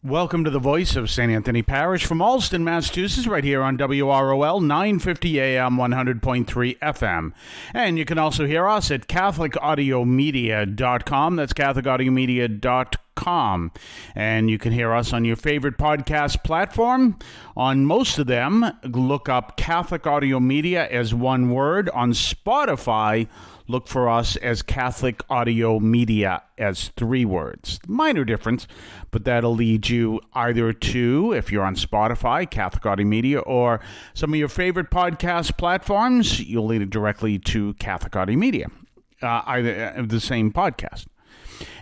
Welcome to the voice of St. Anthony Parish from Allston, Massachusetts, right here on WROL 950 AM 100.3 FM. And you can also hear us at CatholicAudiomedia.com. That's CatholicAudiomedia.com. And you can hear us on your favorite podcast platform. On most of them, look up Catholic Audio Media as one word. On Spotify, look for us as Catholic Audio Media as three words. Minor difference, but that'll lead you either to, if you're on Spotify, Catholic Audio Media, or some of your favorite podcast platforms, you'll lead it directly to Catholic Audio Media, either the same podcast.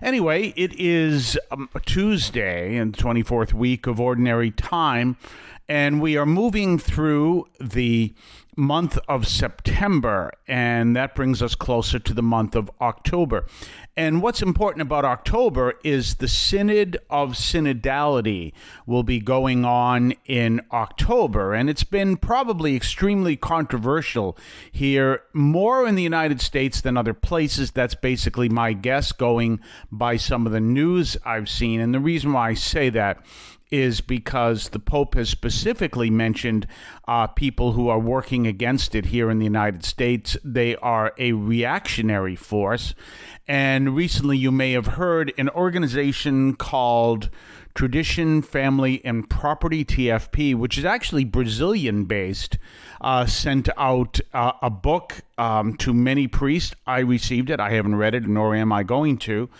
Anyway, it is Tuesday in the 24th week of Ordinary Time, and we are moving through the month of September, and that brings us closer to the month of October. And what's important about October is the Synod of Synodality will be going on in October, and it's been probably extremely controversial here, more in the United States than other places. That's basically my guess, going by some of the news I've seen. And the reason why I say that is because the Pope has specifically mentioned people who are working against it here in the United States. They are a reactionary force. And recently you may have heard an organization called Tradition, Family, and Property, TFP, which is actually Brazilian-based, sent out a book to many priests. I received it. I haven't read it, nor am I going to.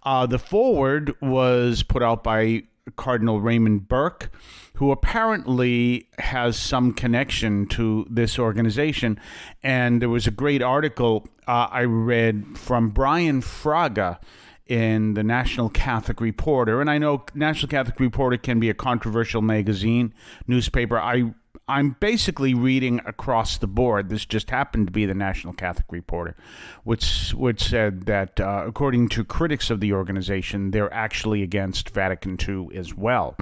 The foreword was put out by Cardinal Raymond Burke, who apparently has some connection to this organization. And there was a great article I read from Brian Fraga in the National Catholic Reporter. And I know National Catholic Reporter can be a controversial newspaper. I'm basically reading across the board. This just happened to be the National Catholic Reporter, which said that, according to critics of the organization, they're actually against Vatican II as well.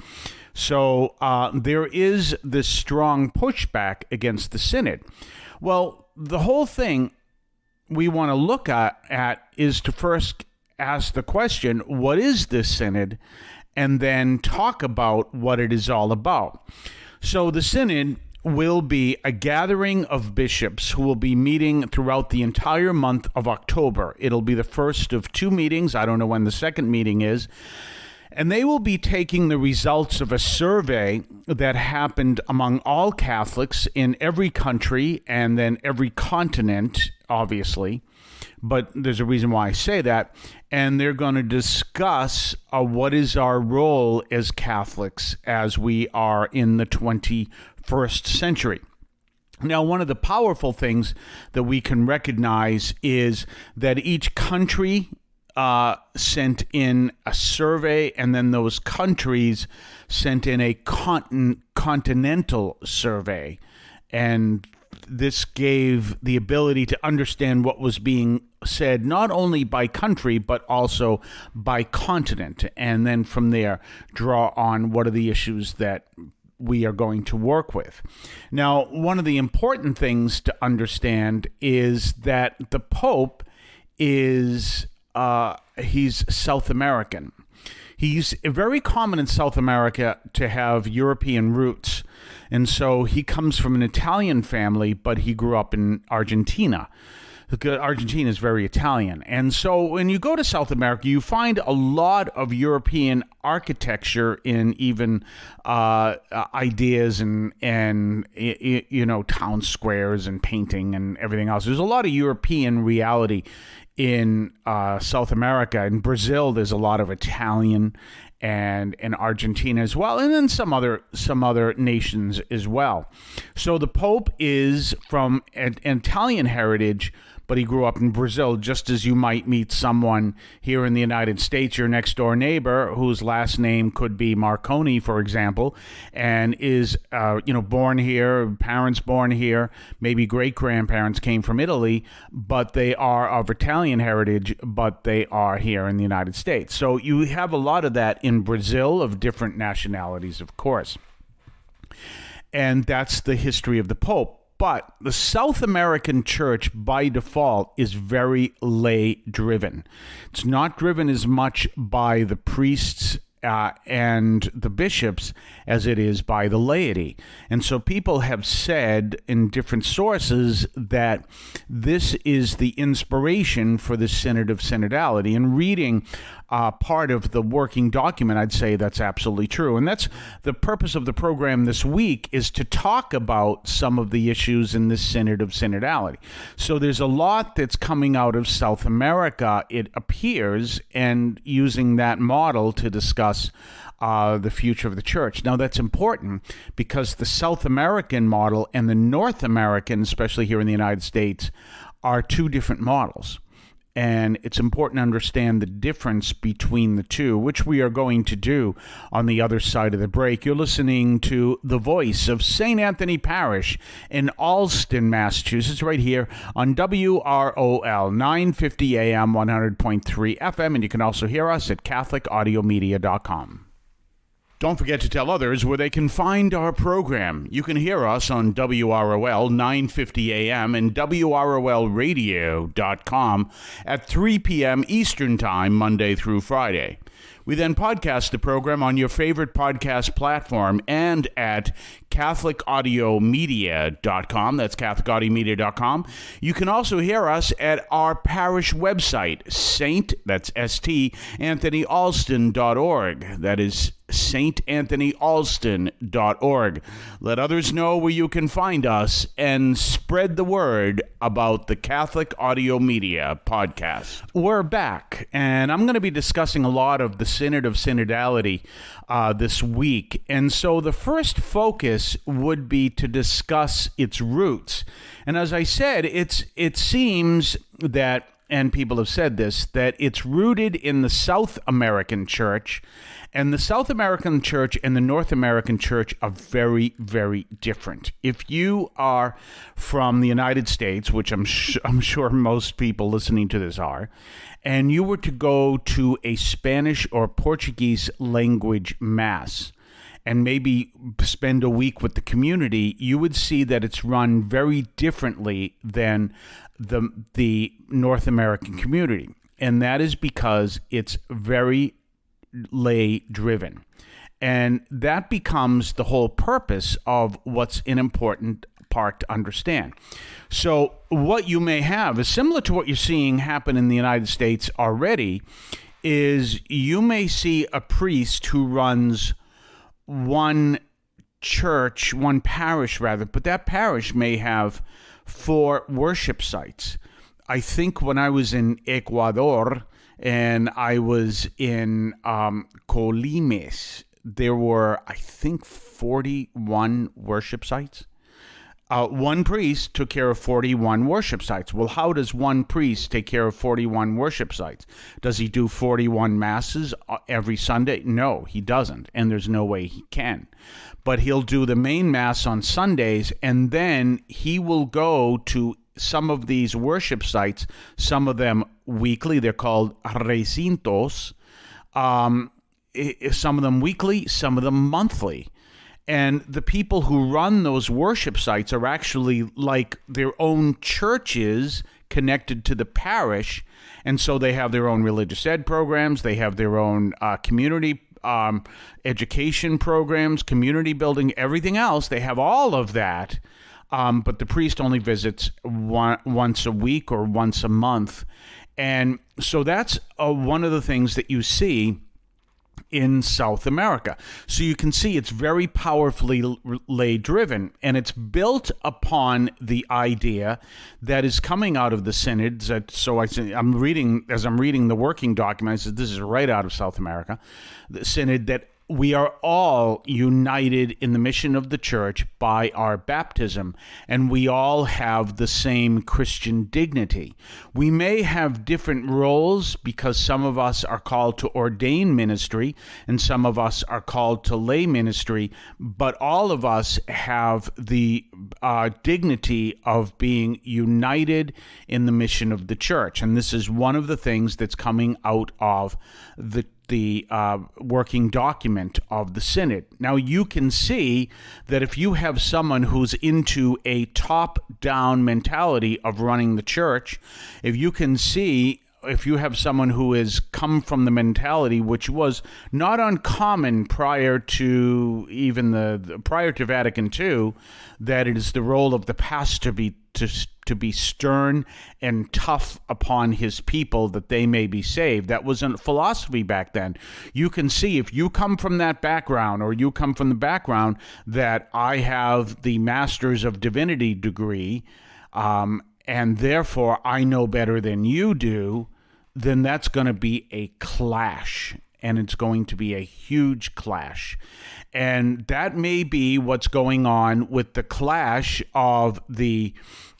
So there is this strong pushback against the Synod. Well, the whole thing we want to look at is to first ask the question, what is this Synod? And then talk about what it is all about. So the Synod will be a gathering of bishops who will be meeting throughout the entire month of October. It'll be the first of two meetings. I don't know when the second meeting is. And they will be taking the results of a survey that happened among all Catholics in every country and then every continent, obviously. But there's a reason why I say that. And they're going to discuss what is our role as Catholics as we are in the 21st century. Now, one of the powerful things that we can recognize is that each country sent in a survey, and then those countries sent in a continental survey. And this gave the ability to understand what was being said, not only by country, but also by continent. And then from there, draw on what are the issues that we are going to work with. Now, one of the important things to understand is that the Pope is, he's South American. He's very common in South America to have European roots. And so he comes from an Italian family, but he grew up in Argentina. Argentina is very Italian. And so when you go to South America, you find a lot of European architecture in even ideas and town squares and painting and everything else. There's a lot of European reality in South America. In Brazil, there's a lot of Italian, and in Argentina as well, and then some other nations as well. So the Pope is from an Italian heritage, but he grew up in Brazil, just as you might meet someone here in the United States, your next door neighbor, whose last name could be Marconi, for example, and is born here, parents born here, maybe great-grandparents came from Italy, but they are of Italian heritage, but they are here in the United States. So you have a lot of that in Brazil, of different nationalities, of course. And that's the history of the Pope. But the South American church, by default, is very lay-driven. It's not driven as much by the priests and the bishops as it is by the laity. And so people have said in different sources that this is the inspiration for the Synod of Synodality. And reading part of the working document, I'd say that's absolutely true. And that's the purpose of the program this week, is to talk about some of the issues in the Synod of Synodality. So there's a lot that's coming out of South America, it appears, and using that model to discuss the future of the church. Now, that's important because the South American model and the North American, especially here in the United States, are two different models. And it's important to understand the difference between the two, which we are going to do on the other side of the break. You're listening to the voice of St. Anthony Parish in Allston, Massachusetts, right here on WROL 950 AM 100.3 FM. And you can also hear us at CatholicAudiomedia.com. Don't forget to tell others where they can find our program. You can hear us on WROL 950 AM and WROLradio.com at 3 p.m. Eastern Time, Monday through Friday. We then podcast the program on your favorite podcast platform and at CatholicAudiomedia.com. That's CatholicAudiomedia.com. You can also hear us at our parish website, that's St. AnthonyAlston.org. That is StAnthonyAlston.org. Let others know where you can find us and spread the word about the Catholic Audio Media podcast. We're back, and I'm going to be discussing a lot of the Synod of Synodality this week. And so the first focus would be to discuss its roots. And as I said, it seems that, and people have said this, that it's rooted in the South American church. And the South American church and the North American church are very, very different. If you are from the United States, which I'm sure most people listening to this are, and you were to go to a Spanish or Portuguese language mass and maybe spend a week with the community, you would see that it's run very differently than the North American community. And that is because it's very lay driven. And that becomes the whole purpose of what's an important part to understand. So what you may have is similar to what you're seeing happen in the United States already, is you may see a priest who runs one parish, but that parish may have 4 worship sites. I think when I was in Ecuador and I was in Colimes, there were, I think, 41 worship sites. One priest took care of 41 worship sites. Well, how does one priest take care of 41 worship sites? Does he do 41 masses every Sunday? No, he doesn't, and there's no way he can. But he'll do the main mass on Sundays, and then he will go to some of these worship sites, some of them weekly. They're called recintos. Some of them weekly, some of them monthly. And the people who run those worship sites are actually like their own churches connected to the parish. And so they have their own religious ed programs. They have their own community education programs, community building, everything else. They have all of that. But the priest only visits once a week or once a month. And so that's one of the things that you see in South America. So you can see it's very powerfully lay-driven, and it's built upon the idea that is coming out of the synods. So as I'm reading the working document, I said this is right out of South America, the synod, that we are all united in the mission of the church by our baptism, and we all have the same Christian dignity. We may have different roles because some of us are called to ordain ministry and some of us are called to lay ministry, but all of us have the dignity of being united in the mission of the church. And this is one of the things that's coming out of the working document of the synod. Now, you can see that if you have someone who's into a top-down mentality of running the church, if you can see if you have someone who has come from the mentality, which was not uncommon prior to even prior to Vatican II, that it is the role of the pastor to be stern and tough upon his people that they may be saved. That was a philosophy back then. You can see if you come from that background, or you come from the background that I have the Masters of Divinity degree, and therefore I know better than you do, then that's going to be a clash, and it's going to be a huge clash. And that may be what's going on with the clash of the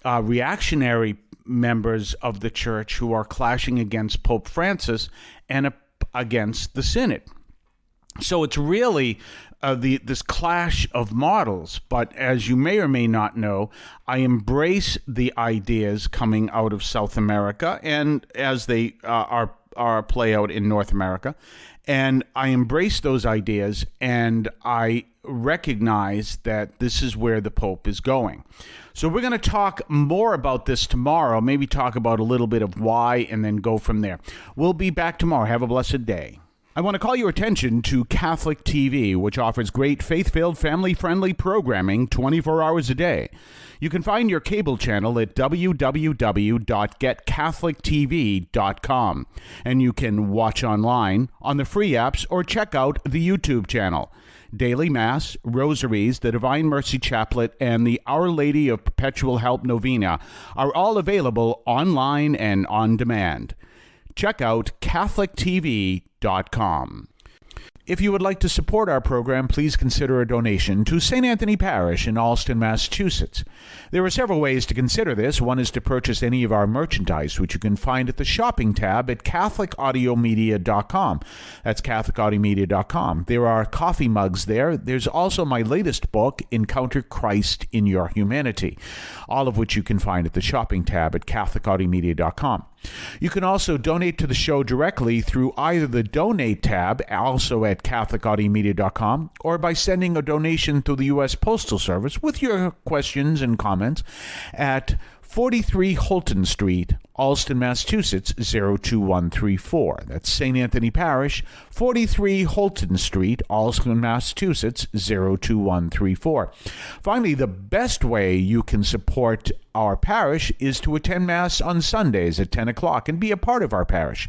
reactionary members of the church who are clashing against Pope Francis and against the Synod. So it's really this clash of models. But as you may or may not know, I embrace the ideas coming out of South America, and as they are play out in North America. And I embrace those ideas, and I recognize that this is where the Pope is going. So we're going to talk more about this tomorrow, maybe talk about a little bit of why, and then go from there. We'll be back tomorrow. Have a blessed day. I want to call your attention to Catholic TV, which offers great faith-filled, family-friendly programming 24 hours a day. You can find your cable channel at www.getcatholictv.com, and you can watch online on the free apps or check out the YouTube channel. Daily Mass, Rosaries, the Divine Mercy Chaplet, and the Our Lady of Perpetual Help Novena are all available online and on demand. Check out CatholicTV.com. If you would like to support our program, please consider a donation to St. Anthony Parish in Allston, Massachusetts. There are several ways to consider this. One is to purchase any of our merchandise, which you can find at the shopping tab at CatholicAudiomedia.com. That's CatholicAudiomedia.com. There are coffee mugs there. There's also my latest book, Encounter Christ in Your Humanity, all of which you can find at the shopping tab at CatholicAudiomedia.com. You can also donate to the show directly through either the Donate tab, also at CatholicAudiomedia.com, or by sending a donation through the U.S. Postal Service with your questions and comments at 43 Holton Street, Allston, Massachusetts, 02134. That's St. Anthony Parish, 43 Holton Street, Allston, Massachusetts, 02134. Finally, the best way you can support our parish is to attend Mass on Sundays at 10 o'clock and be a part of our parish.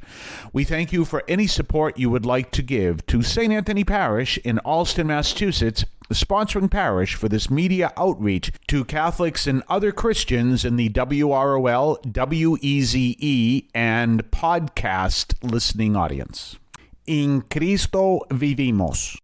We thank you for any support you would like to give to St. Anthony Parish in Allston, Massachusetts, the sponsoring parish for this media outreach to Catholics and other Christians in the WROL, WEZE, and podcast listening audience. In Cristo vivimos.